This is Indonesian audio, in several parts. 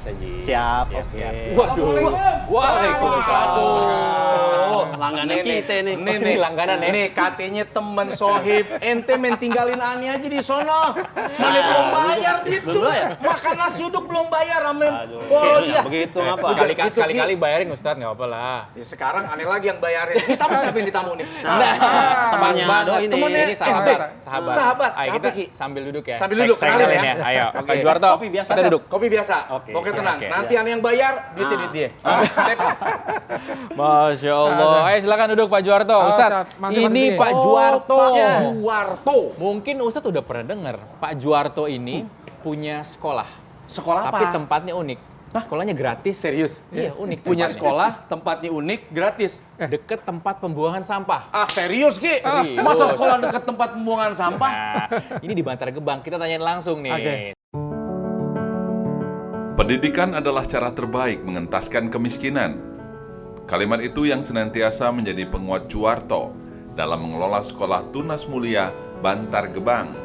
biasa, Ji. Siap, oke. Waduh. Waalaikumsalam. Langganan kita nih. Ini langganan ya. Nih katanya temen sohib, ente main tinggalin Ani aja di sono. Mana belum bayar dia Belum bayar? makan nasi uduk belum bayar sama Aduh, dia. begitu ngapa? Sekali-kali bayarin Ustadz, nggak apa lah. Ya, sekarang Ani lagi yang bayarin. Kita siapa yang ditamu nih? Temannya Ado ini. Temennya Ini sahabat. ente. Sahabat. Sahabat. Ayo Siapa, kita Ki? sambil duduk ya. Sambil duduk, Saya kenalin kenalin ya. ya. Ayo, Oke. Pak Juwarto. Kopi biasa, Kita Seth? duduk. Kopi biasa. Oke, Oke, tenang. oke. Nanti Ani yang bayar, duitnya duit dia. Masya Allah. Ayo silakan duduk Pak Juwarto. Ustadz, ini Pak Juwarto. Pak Juwarto. Mungkin Ustadz udah pernah dengar Pak Juwarto ini punya sekolah. Sekolah apa? Tapi tempatnya unik. Sekolahnya gratis. Serius? Iya, unik. Punya tempatnya. sekolah, tempatnya unik, gratis. Deket tempat pembuangan sampah. Ah, serius, Ki? Serius. Masa sekolah dekat tempat pembuangan sampah? Nah, ini di Bantar Gebang. Kita tanyain langsung nih. Oke. Pendidikan adalah cara terbaik mengentaskan kemiskinan. Kalimat itu yang senantiasa menjadi penguat Juwarto dalam mengelola sekolah Tunas Mulia Bantar Gebang.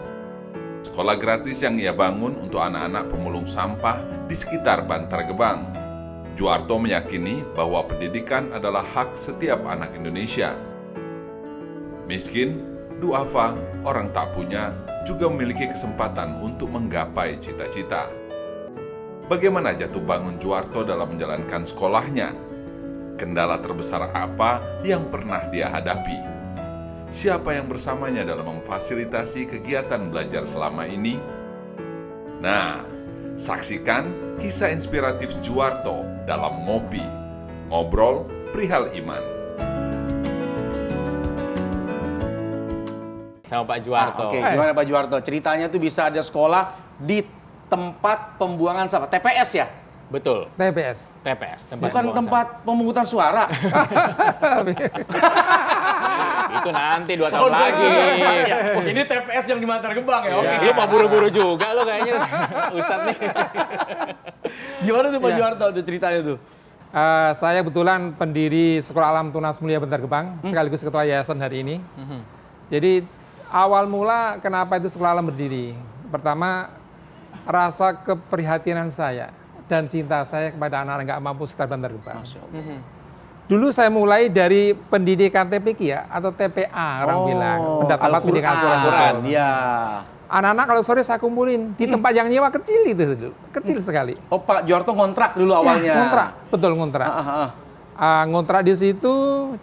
Sekolah gratis yang ia bangun untuk anak-anak pemulung sampah di sekitar Bantar Gebang. Juwarto meyakini bahwa pendidikan adalah hak setiap anak Indonesia. Miskin, duafa, orang tak punya juga memiliki kesempatan untuk menggapai cita-cita. Bagaimana jatuh bangun Juwarto dalam menjalankan sekolahnya? Kendala terbesar apa yang pernah dia hadapi? Siapa yang bersamanya dalam memfasilitasi kegiatan belajar selama ini? Nah, saksikan kisah inspiratif Juwarto dalam Ngobrol Perihal Iman. Sama Pak Juwarto. Oke, gimana Pak Juwarto? Ceritanya tuh bisa ada sekolah di tempat pembuangan sampah, TPS ya? Betul. TPS. TPS. Bukan pembuangan tempat pemungutan suara. sampah. Itu nanti 2 tahun lagi. Oh, ini TPS yang di Bantar Gebang ya? Oke. Lu mau buru-buru juga lo kayaknya Ustadz nih. Gimana tuh Pak Iya. Juwarto tuh ceritanya tuh? Saya kebetulan pendiri Sekolah Alam Tunas Mulia Bantar Gebang, sekaligus ketua yayasan hari ini. Jadi awal mula kenapa itu Sekolah Alam berdiri? Pertama, rasa keprihatinan saya dan cinta saya kepada anak-anak nggak mampu sekitar Bantar Gebang. Dulu saya mulai dari pendidikan TPQ ya, atau TPA orang bilang, pendapat pendidikan Al-Quran. Iya. Anak-anak kalau sore saya kumpulin di tempat yang nyewa kecil itu dulu, kecil sekali. Oh, Pak Juwarto ngontrak dulu awalnya. Ngontrak, betul ngontrak. Ngontrak di situ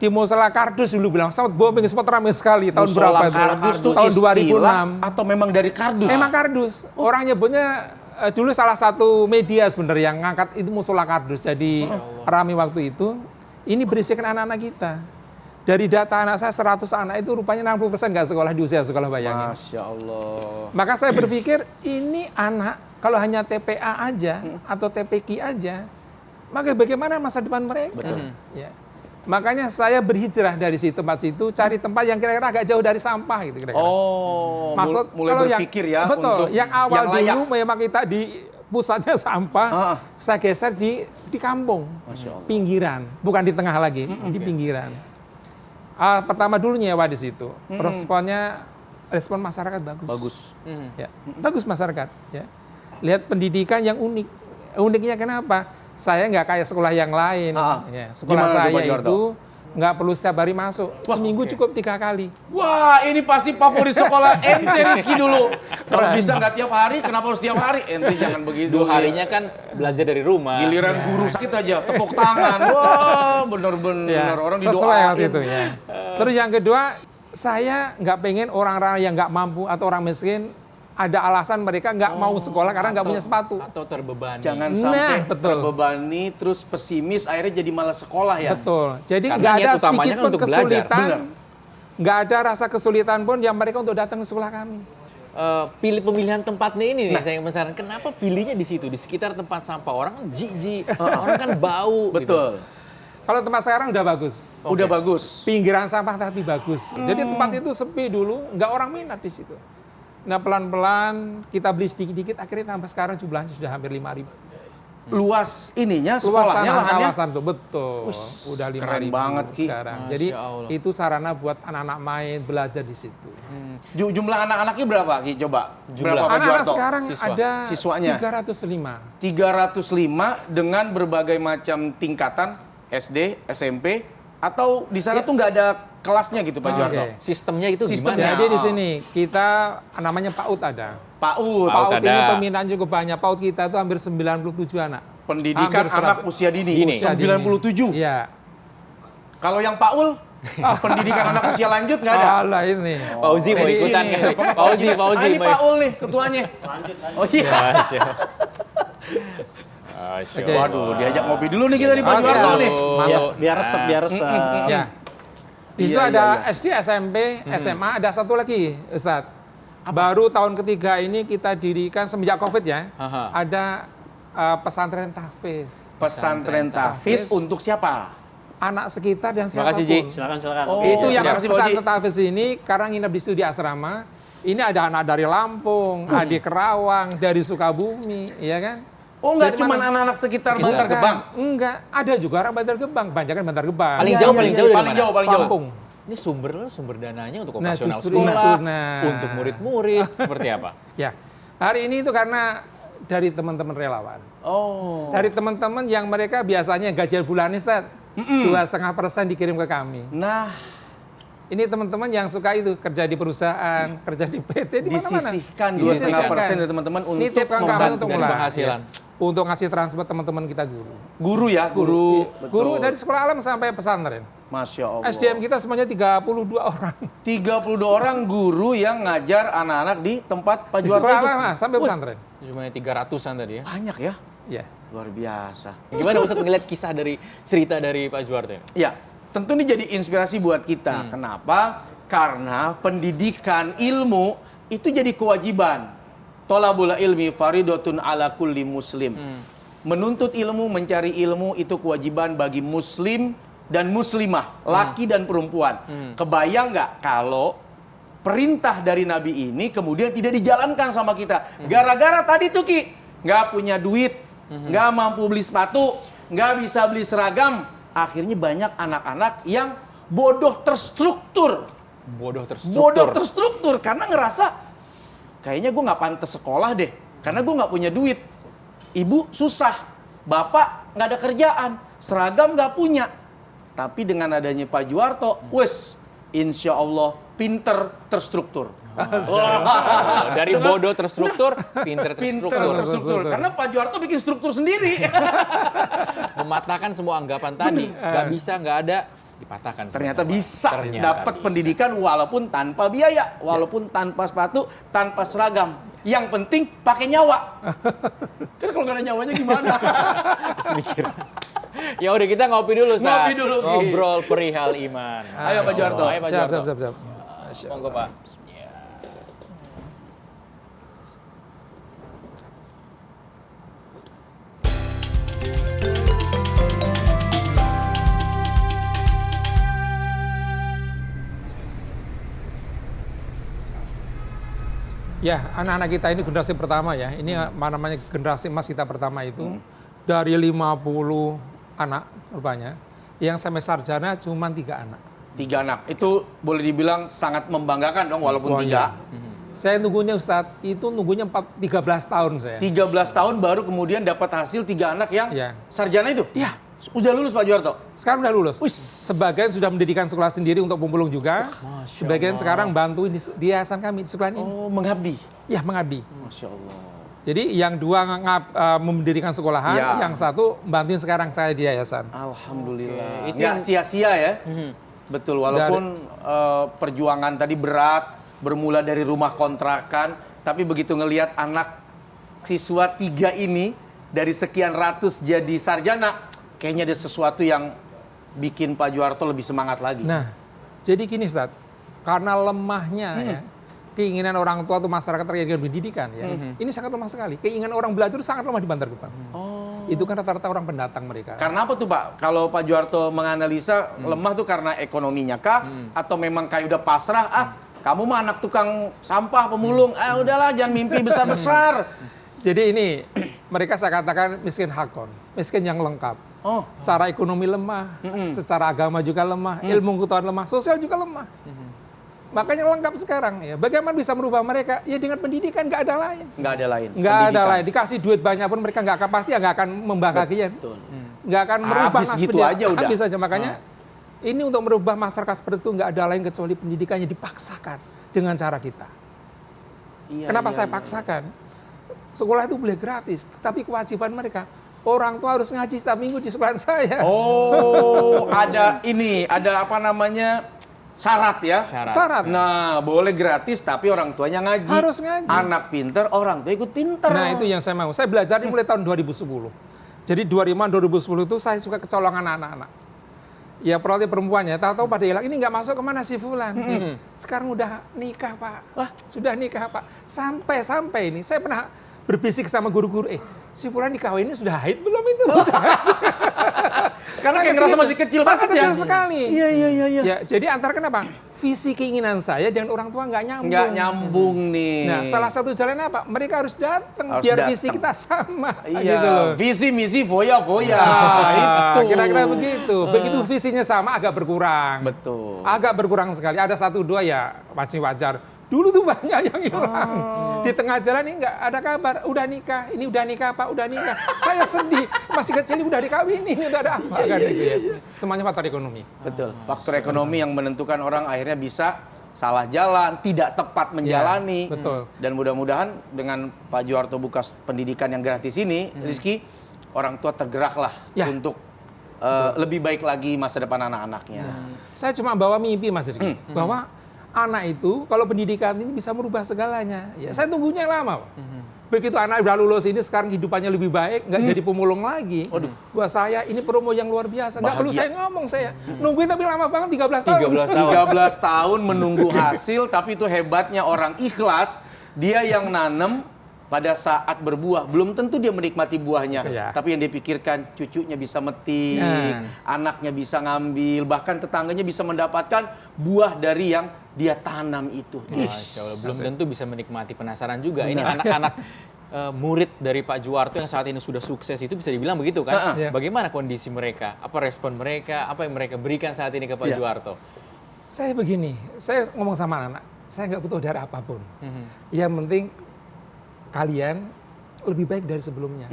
di Musala Kardus dulu bilang, "Selamat bombing sempat ramai sekali." Tahun Musola berapa itu? Kardus tuh Tahun istilah 2006. atau memang dari kardus? Emang kardus. Orang nyebutnya dulu salah satu media sebenarnya yang ngangkat itu Musola Kardus. Jadi rame waktu itu. Ini berisikan anak-anak kita. Dari data anak saya 100 anak itu rupanya 60% nggak sekolah di usia sekolah, bayangin. Masya Allah. Maka saya berpikir ini anak kalau hanya TPA aja atau TPQ aja, maka bagaimana masa depan mereka? Betul. Ya. Makanya saya berhijrah dari tempat situ, cari tempat yang kira-kira agak jauh dari sampah gitu kira-kira. Oh, Maksud mulai kalau berpikir ya betul, untuk yang awal yang layak. dulu memang kita di pusatnya sampah, saya geser di kampung, Masya Allah. pinggiran, bukan di tengah lagi, di pinggiran. Pertama dulu nyewa di situ, respon masyarakat bagus. Bagus. Ya, bagus masyarakat. Ya. Lihat pendidikan yang unik. Uniknya kenapa? Saya nggak kayak sekolah yang lain. Ya, sekolah Gimana tuh, Pak saya Juwarto? itu nggak perlu setiap hari masuk. Seminggu cukup 3 kali. Wah, ini pasti favorit sekolah ente Rizky dulu. Kalau bisa nggak tiap hari, kenapa harus tiap hari? Ente jangan begitu. 2 harinya kan belajar dari rumah. Giliran guru sakit aja, tepuk tangan. Wah, bener-bener orang sesuai didoain. waktu itu ya. Terus yang kedua, saya nggak pengen orang-orang yang nggak mampu atau orang miskin ada alasan mereka nggak mau sekolah karena nggak punya sepatu. Atau terbebani. Jangan Nah, sampai betul. terbebani terus pesimis akhirnya jadi malas sekolah ya. Betul. Jadi Karena nggak niat ada utamanya sedikit kan pun untuk belajar. kesulitan, Benar. nggak ada rasa kesulitan pun yang mereka untuk datang ke sekolah kami. Pilih pemilihan tempatnya ini nih, saya yang penasaran. Kenapa pilihnya di situ, di sekitar tempat sampah? Orang kan jijik, orang kan bau. Betul. Kalau tempat sekarang udah bagus. Udah bagus. Pinggiran sampah tapi bagus. Jadi tempat itu sepi dulu, nggak orang minat di situ. Nah pelan-pelan kita beli sedikit-sedikit, akhirnya sampai sekarang jumlahnya sudah hampir 5.000. luas ininya, Luas sekolahnya tanah lahannya. kawasan tuh, betul. Udah 5.000 keren banget, Ki. sekarang. Masya Jadi Allah. itu sarana buat anak-anak main, belajar di situ. Jumlah anak-anaknya berapa, Ki? Coba. Jumlah. Berapa, Pak Anak-anak Juwarto? sekarang Siswa. ada Siswanya. 305. 305 dengan berbagai macam tingkatan SD, SMP, atau di sana tuh nggak ada kelasnya gitu, Pak Oke. Juwarto? Sistemnya itu Sistemnya. gimana? Jadi di Oh. sini kita namanya PAUD ada. PAUD, PAUD PAUD ini ada. peminat cukup banyak. PAUD kita itu hampir 97 anak. pendidikan Hampir anak 100. usia dini, Gini. 97. Iya. Kalau yang PAUL, pendidikan anak usia lanjut nggak ada? Alah ini. Pauzi mau Jadi ikutan ini, kan? Pauzi. Ah, ini PAUL nih ketuanya. Oh iya. Masya Oke. Waduh, diajak ngopi dulu nih kita di Pak Oh, Juwarto siap. nih. Biar resep, biar resep. Ya. Di situ Iya, ada iya, SD, SMP, SMA, ada satu lagi, Ustadz. Baru tahun ketiga ini kita dirikan semenjak COVID ya. Aha. Ada pesantren tahfiz. Pesantren tahfiz untuk siapa? Anak sekitar dan siapapun. Makasih, Ji. Silakan. Oh, Itu yang terima kasih, Pak Haji. pesantren tahfiz ini karena nginep di studi asrama. Ini ada anak dari Lampung, ada Kerawang, dari Sukabumi, ya kan? Oh, nggak Dari cuma mana? anak-anak sekitar Bukan. Bantar Gebang. Enggak, ada juga orang Bantar Gebang, banyak kan Bantar Gebang. Paling Iya, jauh, iya, paling iya. jauh dari Paling mana? jauh, paling jauh. Lampung. Ini sumber dananya untuk Nah, operasional justru sekolah, itu, nah. untuk murid-murid, seperti apa? Ya, hari ini itu karena dari teman-teman relawan. Oh. Dari teman-teman yang mereka biasanya gajian bulanan, Ustaz, 2,5% dikirim ke kami. Nah, Ini teman-teman yang suka itu, kerja di perusahaan, kerja di PT, di mana-mana. disisihkan Disisihkan. 2,5% dari teman-teman untuk Nitip kan kami membantu untuk dari mulai. penghasilan. Ya. Untuk ngasih transport teman-teman kita guru. guru ya, guru. Iya. Guru dari sekolah alam sampai pesantren. Masya Allah. SDM kita semuanya 32 orang. 32 orang guru yang ngajar anak-anak di tempat Pak Di Juwarto sekolah itu. alam sampai pesantren. Cuma 300-an tadi ya. Banyak ya, Ya. luar biasa. Gimana Ustadz ngeliat kisah dari cerita dari Pak Juwarto? Ya, tentu ini jadi inspirasi buat kita. Kenapa? Karena pendidikan ilmu itu jadi kewajiban. Tolabul ilmi faridotun ala kulli muslim. Menuntut ilmu, mencari ilmu itu kewajiban bagi muslim dan muslimah, laki dan perempuan. Kebayang nggak kalau perintah dari Nabi ini kemudian tidak dijalankan sama kita? Gara-gara tadi tuh Ki, nggak punya duit, nggak mampu beli sepatu, nggak bisa beli seragam. Akhirnya banyak anak-anak yang bodoh terstruktur. Bodoh Bodoh terstruktur karena ngerasa kayaknya gue nggak pantas sekolah deh, karena gue nggak punya duit. Ibu susah, bapak nggak ada kerjaan, seragam nggak punya. Tapi dengan adanya Pak Juwarto, wes, insya Allah pinter terstruktur. Dari bodoh terstruktur, pinter Pinter terstruktur. terstruktur. Karena Pak Juwarto bikin struktur sendiri. Mematahkan semua anggapan tadi. Nggak bisa, nggak ada, dipatahkan. Ternyata sama-sama. bisa Ternyata dapat bisa. pendidikan walaupun tanpa biaya, walaupun tanpa sepatu, tanpa seragam. Yang penting pakai nyawa. Kan kalau nggak ada nyawanya gimana? Terus mikir. Ya udah kita ngopi dulu, Ustaz. Ngopi dulu, Ki. Ngobrol perihal iman. Ayo, Pak Juwarto. Ayo Pak Siap, Juwarto. siap. Monggo Pak. Ya. Ya, anak-anak kita ini generasi pertama ya. Ini namanya generasi emas kita pertama itu. Dari 50 anak rupanya. Yang sampai sarjana cuma 3 anak. 3 anak. Itu boleh dibilang sangat membanggakan dong walaupun Oh, 3. iya. Saya nunggunya Ustadz, itu nunggunya 13 tahun saya. 13 tahun baru kemudian dapat hasil 3 anak yang Iya. sarjana itu? Iya. Udah lulus Pak Juwarto? Sekarang udah lulus. Wis. Sebagian sudah mendirikan sekolah sendiri untuk pemulung juga. Masya Sebagian Allah. sekarang bantuin di yayasan kami di sekolah ini. Oh, mengabdi. Ya, mengabdi. Masya Allah. Jadi yang 2 mendirikan sekolahan, Ya. yang 1 bantuin sekarang saya di yayasan. Alhamdulillah. Itu Nggak yang- sia-sia ya. Betul, walaupun perjuangan tadi berat, bermula dari rumah kontrakan, tapi begitu ngelihat anak siswa 3 ini dari sekian ratus jadi sarjana, kayaknya ada sesuatu yang bikin Pak Juwarto lebih semangat lagi. Nah, jadi gini Ustaz, karena lemahnya ya, keinginan orang tua atau masyarakat terkait dengan pendidikan ya, ini sangat lemah sekali. Keinginan orang belajar itu sangat lemah di Bantar Gebang. Itu kan rata-rata orang pendatang mereka. Karena apa tuh Pak? Kalau Pak Juwarto menganalisa lemah tuh karena ekonominya kah? Atau memang kayak udah pasrah, kamu mah anak tukang sampah, pemulung, udahlah jangan mimpi besar-besar. Jadi ini mereka saya katakan miskin hakon, miskin yang lengkap. Oh. Secara ekonomi lemah, secara agama juga lemah, ilmu pengetahuan lemah, sosial juga lemah. Makanya lengkap sekarang ya. Bagaimana bisa merubah mereka? Ya dengan pendidikan, nggak ada lain. Nggak ada lain. Nggak ada Pendidikan. lain. Dikasih duit banyak pun mereka nggak akan, pasti nggak akan membahagiakan. Betul. Nggak akan merubah Habis nasib gitu dia. aja udah. Habis aja. Makanya ini untuk merubah masyarakat seperti itu nggak ada lain kecuali pendidikannya dipaksakan dengan cara kita. Iya, Kenapa iya, saya iya. paksakan? Sekolah itu boleh gratis, tapi kewajiban mereka. Orang tua harus ngaji setiap minggu di sekolah saya. Oh, ada apa namanya, syarat ya? Syarat. Nah, boleh gratis tapi orang tuanya ngaji. Harus ngaji. Anak pinter, orang tua ikut pinter. Nah itu yang saya mau. Saya belajar ini mulai tahun 2010. Jadi 2010 itu saya suka kecolongan anak-anak. Ya perhati perempuannya, tahu-tahu pada hilang. Ini nggak masuk kemana si Fulan. Sekarang udah nikah Pak. Wah sudah nikah Pak. Sampai ini saya pernah berbisik sama guru-guru. Si Fulan nikah ini sudah haid belum itu? Karena Saya kayak ngerasa kesini, masih kecil masih banget ya. kecil sekali. Iya. Ya, jadi antara kenapa? Visi keinginan saya dengan orang tua nggak nyambung. Nggak nyambung nih. Nah, salah satu jalan apa? Mereka harus datang Harus biar datang. visi kita sama. Iya, Gitu loh. visi misi foya. Nah, itu. kira-kira begitu. Begitu visinya sama agak berkurang. Betul. Agak berkurang sekali. Ada 1-2 ya masih wajar. Dulu tuh banyak yang hilang. Di tengah jalan ini nggak ada kabar. Udah nikah, ini udah nikah Pak, udah nikah. Saya sedih. Masih kecil ini udah dikawini, ini udah ada apa kan gitu ya. Semuanya faktor ekonomi. Betul. Faktor ekonomi yang menentukan orang akhirnya bisa salah jalan, tidak tepat menjalani. Ya, betul. Dan mudah-mudahan dengan Pak Djuarto buka pendidikan yang gratis ini, Rizky, orang tua tergeraklah Ya. untuk lebih baik lagi masa depan anak-anaknya. Saya cuma bawa mimpi Mas Riki, bahwa anak itu kalau pendidikan ini bisa merubah segalanya. Ya, saya tunggunya lama, Pak. Begitu anak udah lulus ini sekarang kehidupannya lebih baik, nggak jadi pemulung lagi. Buat saya ini promo yang luar biasa. Nggak perlu saya ngomong saya. Nungguin tapi lama banget 13 tahun. 13 tahun. 13 tahun menunggu hasil, tapi itu hebatnya orang ikhlas, dia yang nanem pada saat berbuah, belum tentu dia menikmati buahnya, Ya. tapi yang dipikirkan cucunya bisa metik, Ya. anaknya bisa ngambil, bahkan tetangganya bisa mendapatkan buah dari yang dia tanam itu. Masya Allah, belum tentu bisa menikmati. Penasaran juga. Ini anak-anak murid dari Pak Djuarto yang saat ini sudah sukses itu bisa dibilang begitu kan? Iya. Bagaimana kondisi mereka? Apa respon mereka? Apa yang mereka berikan saat ini ke Pak Iya. Djuarto? Saya begini, saya ngomong sama anak, saya nggak butuh dari apapun. Yang penting kalian lebih baik dari sebelumnya.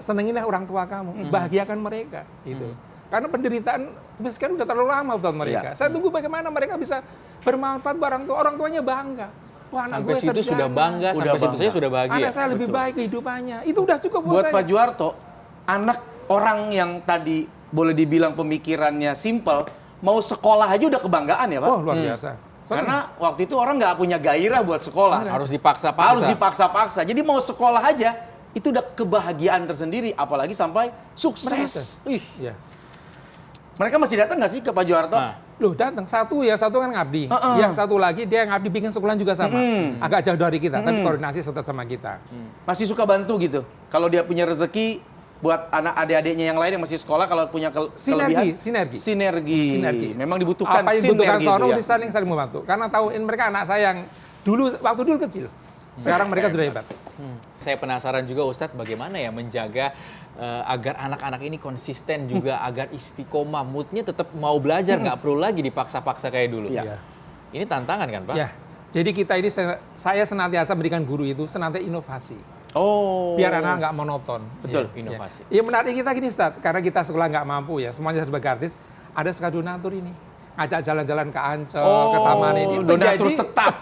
Senenginlah orang tua kamu, bahagiakan mereka. Gitu. Karena penderitaan kemiskinan udah terlalu lama buat mereka. Saya tunggu bagaimana mereka bisa bermanfaat buat orang tua. Orang tuanya bangga. Wah, anak Sampai gue situ sarjana. sudah bangga, sampai situ bangga. saya sudah bahagia. Anak saya lebih baik kehidupannya. Itu udah cukup buat Buat saya. Pak Djuarto, anak orang yang tadi boleh dibilang pemikirannya simple, mau sekolah aja udah kebanggaan ya Pak? Oh, luar biasa. Karena waktu itu orang nggak punya gairah buat sekolah. Harus dipaksa-paksa. Harus dipaksa-paksa. Jadi mau sekolah aja, itu udah kebahagiaan tersendiri. Apalagi sampai sukses. Ih, Ya. mereka masih datang nggak sih ke Pak Djuarto? Nah. Loh datang, satu kan ngabdi. Yang satu lagi dia ngabdi bikin sekolah juga sama. Agak jauh dari kita, tapi koordinasi tetap sama kita. Masih suka bantu gitu? Kalau dia punya rezeki, buat anak adik-adiknya yang lain yang masih sekolah, kalau punya kelebihan? Sinergi. Sinergi. Memang dibutuhkan Apa yang dibutuhkan sinergi sono itu ya? saling membantu. Karena tahuin mereka anak saya yang waktu dulu kecil. Sekarang mereka sudah hebat. Saya penasaran juga Ustadz bagaimana ya menjaga agar anak-anak ini konsisten juga agar istiqomah, moodnya tetap mau belajar, nggak perlu lagi dipaksa-paksa kayak dulu. Iya. Ini tantangan kan Pak? Ya. Jadi kita ini saya senantiasa berikan guru itu senantiasa inovasi. Oh. Biar anak nggak monoton. Betul. Iya, inovasi. Ya menarik kita gini Ustaz, karena kita sekolah nggak mampu ya, semuanya serba gratis. Ada sekali donatur ini. Ngajak jalan-jalan ke Ancol, ke taman ini. Donatur tetap.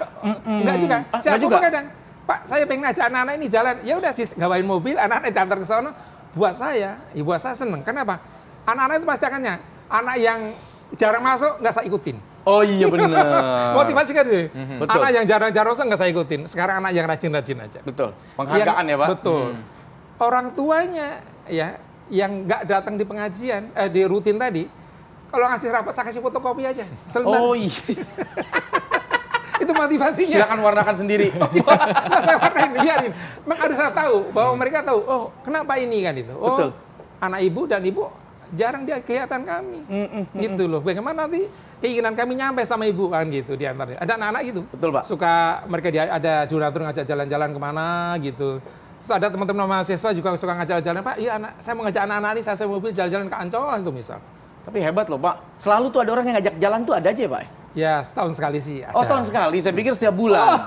Enggak juga. Ah, Siapa enggak juga? kadang, Pak, saya pengen ngajak anak-anak ini jalan. Ya udah, gawain mobil, anak-anak diantar ke sana. Buat saya seneng. Kenapa? Anak-anak itu pasti akannya. Anak yang jarang masuk, nggak saya ikutin. Oh iya benar. Motivasi kan itu. Betul. Anak yang jarang-jarang masuk nggak saya ikutin. Sekarang anak yang rajin-rajin aja. Betul. Penghargaan ya Pak? Betul. Orang tuanya ya yang nggak datang di pengajian, di rutin tadi, kalau ngasih rapat saya kasih fotokopi aja. Selebar. Oh iya. Itu motivasinya. Silakan warnakan sendiri. Nggak saya warnain, biarin. Memang harus saya tahu bahwa mereka tahu, oh kenapa ini kan itu. Oh, Betul. anak ibu dan ibu jarang dia kegiatan kami. Gitu loh. Bagaimana nanti keinginan kami nyampe sama ibu kan gitu di antaranya. Ada anak-anak gitu. Betul, Pak. Suka mereka ada donatur ngajak jalan-jalan kemana gitu. Terus ada teman-teman mahasiswa juga suka ngajak jalan, Pak, iya saya mau ngajak anak-anak nih, saya mobil jalan-jalan ke Ancol itu misal. Tapi hebat loh Pak, selalu tuh ada orang yang ngajak jalan tuh ada aja ya Pak? Ya setahun sekali sih ada. Oh setahun sekali, saya pikir setiap bulan.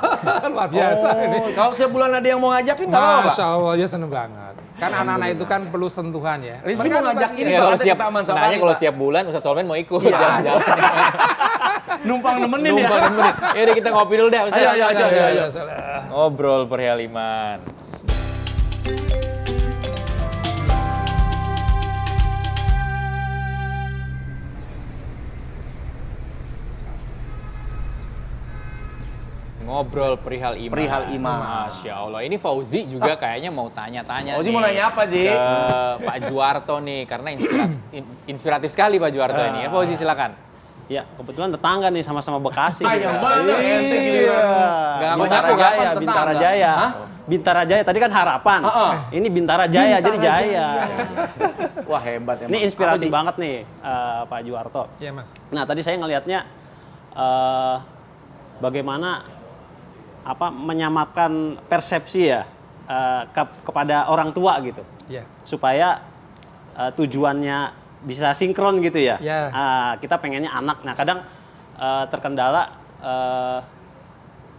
Luar biasa ini. Kalau setiap bulan ada yang mau ngajakin nggak apa-apa Pak? Masya Allah, ya seneng banget. Kan anak-anak itu kan perlu sentuhan ya. Rizky mau ngajak ini Ya, Pak, kalau ada setiap ke Taman Safari, nanya kalau Pak. setiap bulan Ustadz Solmen mau ikut Iya. jalan-jalan. Numpang nemenin ya. Numpang nemenin. Yaudah kita ngopi dulu deh Ustadz. Ayo. Ngobrol perihal iman. Ngobrol perihal iman. Perihal iman. Masya Allah. Ini Fauzi juga kayaknya mau tanya-tanya. Fauzi nih mau nanya apa, Ji? Ke Pak Juwarto nih, karena inspiratif sekali Pak Juwarto ini. Ya, Fauzi silakan. Ya, kebetulan tetangga nih sama-sama Bekasi. Yang mana ente giliran? Nggak Bintara ngaku-ngaku, Jaya, kapan Bintara tetangga? Jaya. Hah? Bintara Jaya, tadi kan Harapan. Ini Bintara Jaya, jadi Jaya. Wah hebat emang. Ini inspiratif Apa, Ji? banget nih, Pak Juwarto. Iya Mas. Nah, tadi saya ngelihatnya bagaimana menyamakan persepsi ya kepada orang tua gitu, Iya. supaya tujuannya bisa sinkron gitu ya. Ya. Kita pengennya anak. Nah, kadang terkendala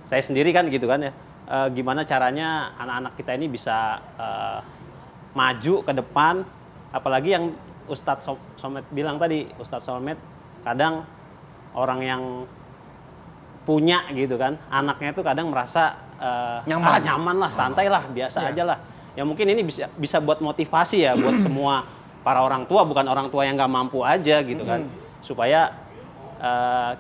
saya sendiri kan gitu kan ya. Gimana caranya anak-anak kita ini bisa maju ke depan, apalagi yang Ustadz Solmed bilang tadi, Ustadz Solmed kadang orang yang punya gitu kan, anaknya itu kadang merasa nyaman lah, santai lah, biasa aja lah. Ya mungkin ini bisa buat motivasi ya buat semua para orang tua, bukan orang tua yang nggak mampu aja gitu kan, supaya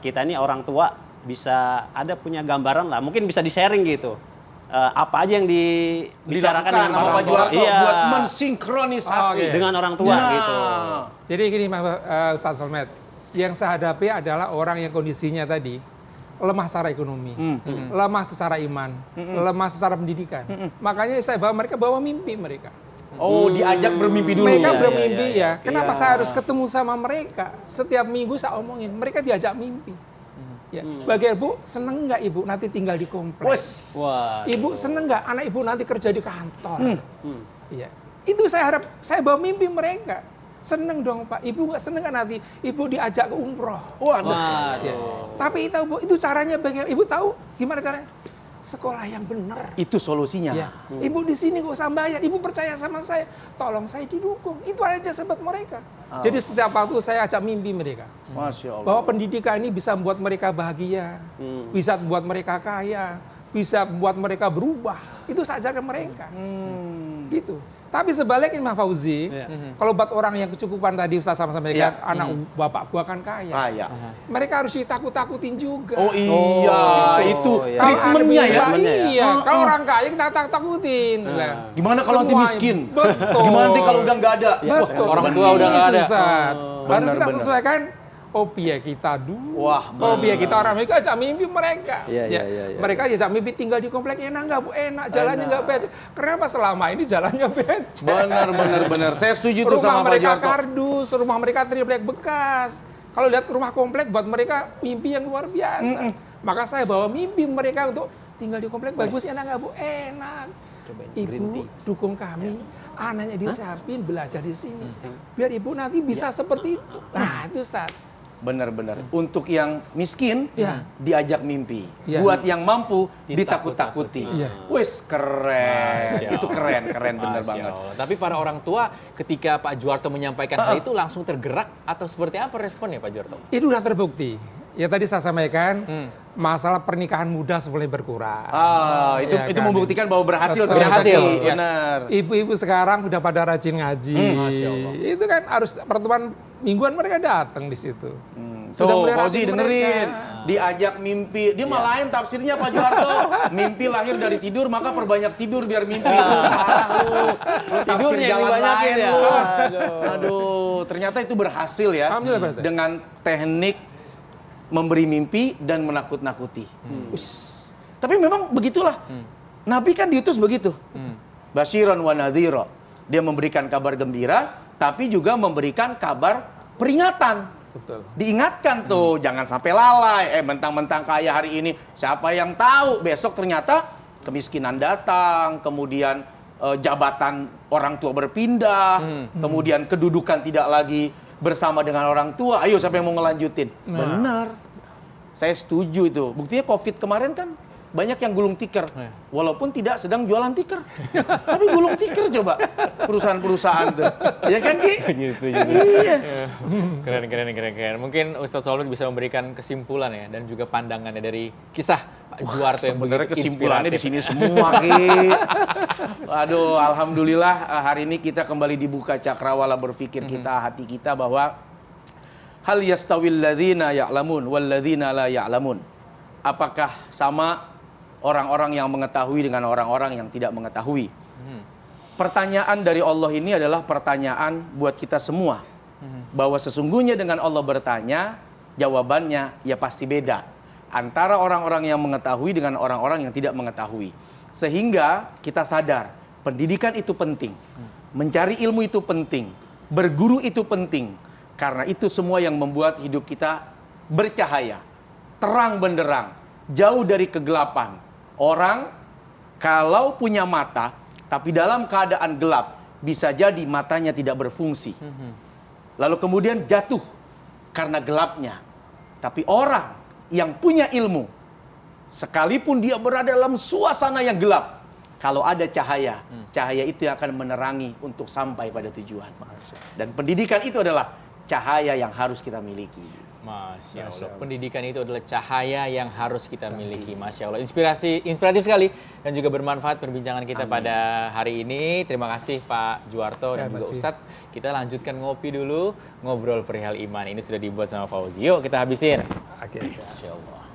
kita ini orang tua bisa ada punya gambaran lah, mungkin bisa di-sharing gitu. Apa aja yang dibicarakan dengan sama orang Pak tua, Juwarto buat mensinkronisasi dengan orang tua gitu. Jadi gini Mas Ustadz Solmed, yang saya hadapi adalah orang yang kondisinya tadi lemah secara ekonomi, lemah secara iman, lemah secara pendidikan. Makanya saya mereka bawa mimpi mereka. Oh, diajak bermimpi dulu. Mereka Iya, bermimpi iya, ya. Kenapa saya harus ketemu sama mereka? Setiap minggu saya omongin, mereka diajak mimpi. Ya. Bagi ibu, seneng nggak ibu nanti tinggal di kompleks? Wes. Wah. Ibu seneng nggak anak ibu nanti kerja di kantor? Iya. Itu saya harap, saya bawa mimpi mereka. Seneng dong Pak, ibu nggak seneng kan nanti ibu diajak ke umroh. Waduh. Ya. Tapi itu caranya bagaimana? Ibu tahu gimana caranya? Sekolah yang benar. Itu solusinya. Ya. Ibu di sini nggak usah bayar, ibu percaya sama saya, tolong saya didukung. Itu aja sebab mereka. Jadi setiap waktu saya ajak mimpi mereka. Masya Allah. Bahwa pendidikan ini bisa membuat mereka bahagia, bisa membuat mereka kaya, bisa membuat mereka berubah. Itu saya ajarkan mereka. Gitu. Tapi sebaliknya Mas Fauzi, kalau buat orang yang kecukupan tadi Ustaz sama mereka, anak bapak gua kan kaya. Mereka harus ditakut-takutin juga. Oh iya, itu Kalau treatmentnya ya. treatmentnya iya. Kalau orang kaya kita takutin. Lah. Gimana kalau nanti Semuanya. miskin? Betul. Gimana nanti kalau udah nggak ada? Betul. orang tua udah nggak ada. Baru kita Benar. sesuaikan opiah kita dulu. Wah, Opiah kita orang mereka ajak mimpi mereka. Iya, Ya, iya. mereka ajak mimpi tinggal di komplek enak nggak Bu? Enak, jalannya nggak becek. Kenapa selama ini jalannya becek? Benar. Saya setuju tuh Rumah sama Pak mereka Juwarto. kardus, rumah mereka triplek bekas. Kalau lihat rumah komplek buat mereka mimpi yang luar biasa. Maka saya bawa mimpi mereka untuk tinggal di komplek bagus enak nggak Bu? Enak. Ibu dukung kami, anaknya disiapin belajar di sini. Biar ibu nanti bisa seperti itu. Nah itu Ustaz. Benar. Untuk yang miskin, Ya. diajak mimpi. Ya. Buat yang mampu, ditakut-takuti. Iya. Wes keren. Masya Itu keren bener Masya banget. Allah. Tapi para orang tua ketika Pak Juwarto menyampaikan hal itu langsung tergerak atau seperti apa responnya Pak Juwarto? Itu sudah terbukti. Ya tadi saya sampaikan masalah pernikahan muda mulai berkurang. Itu Ya itu kan? membuktikan bahwa berhasil Betul. ternyata. Berhasil, Ki. yes. Benar. Ibu-ibu sekarang udah pada rajin ngaji. Masya Allah. Itu kan harus pertemuan mingguan mereka datang di situ. Sudah mulai Fauzi rajin dengerin, mereka. diajak mimpi. Dia malah lain tafsirnya Pak Juwarto. Mimpi lahir dari tidur, maka perbanyak tidur biar mimpi itu salah lu. Tafsir Tidurnya yang jalan dibanyakin lain ya. lu. Aduh, ternyata itu berhasil ya. Alhamdulillah berhasil. Dengan teknik memberi mimpi dan menakut-nakuti. Ush. Tapi memang begitulah. Nabi kan diutus begitu. Basyiran wa nadhira. Dia memberikan kabar gembira, tapi juga memberikan kabar peringatan. Betul. Diingatkan tuh, jangan sampai lalai. Mentang-mentang kaya hari ini, siapa yang tahu besok ternyata kemiskinan datang, kemudian jabatan orang tua berpindah, kemudian kedudukan tidak lagi bersama dengan orang tua. Ayo siapa yang mau ngelanjutin? Benar. Saya setuju itu. Buktinya COVID kemarin kan banyak yang gulung tikar, walaupun tidak sedang jualan tikar, tapi gulung tikar coba perusahaan-perusahaan tuh, ya kan Ki? Iya. Keren. Mungkin Ustadz Solmet bisa memberikan kesimpulan ya dan juga pandangannya dari kisah Pak Juwarto yang Sebenarnya begitu kesimpulannya di inspiratif. sini semua Ki. Aduh, alhamdulillah hari ini kita kembali dibuka cakrawala berpikir kita, hati kita bahwa hal yastawil ladzina ya'lamun wal ladzina la ya'lamun. Apakah sama orang-orang yang mengetahui dengan orang-orang yang tidak mengetahui? Pertanyaan dari Allah ini adalah pertanyaan buat kita semua. Bahwa sesungguhnya dengan Allah bertanya, jawabannya ya pasti beda. Antara orang-orang yang mengetahui dengan orang-orang yang tidak mengetahui. Sehingga kita sadar, pendidikan itu penting. Mencari ilmu itu penting. Berguru itu penting. Karena itu semua yang membuat hidup kita bercahaya. Terang benderang. Jauh dari kegelapan. Orang kalau punya mata, tapi dalam keadaan gelap, bisa jadi matanya tidak berfungsi. Lalu kemudian jatuh karena gelapnya. Tapi orang yang punya ilmu, sekalipun dia berada dalam suasana yang gelap, kalau ada cahaya, cahaya itu yang akan menerangi untuk sampai pada tujuan. Dan pendidikan itu adalah cahaya yang harus kita miliki. Masya Allah. Pendidikan itu adalah cahaya yang harus kita miliki. Masya Allah. Inspiratif sekali dan juga bermanfaat perbincangan kita pada hari ini. Terima kasih Pak Juwarto dan juga Ustadz. Kita lanjutkan ngopi dulu, ngobrol perihal iman. Ini sudah dibuat sama Fauzi. Yuk kita habisin. Oke, Masya Allah.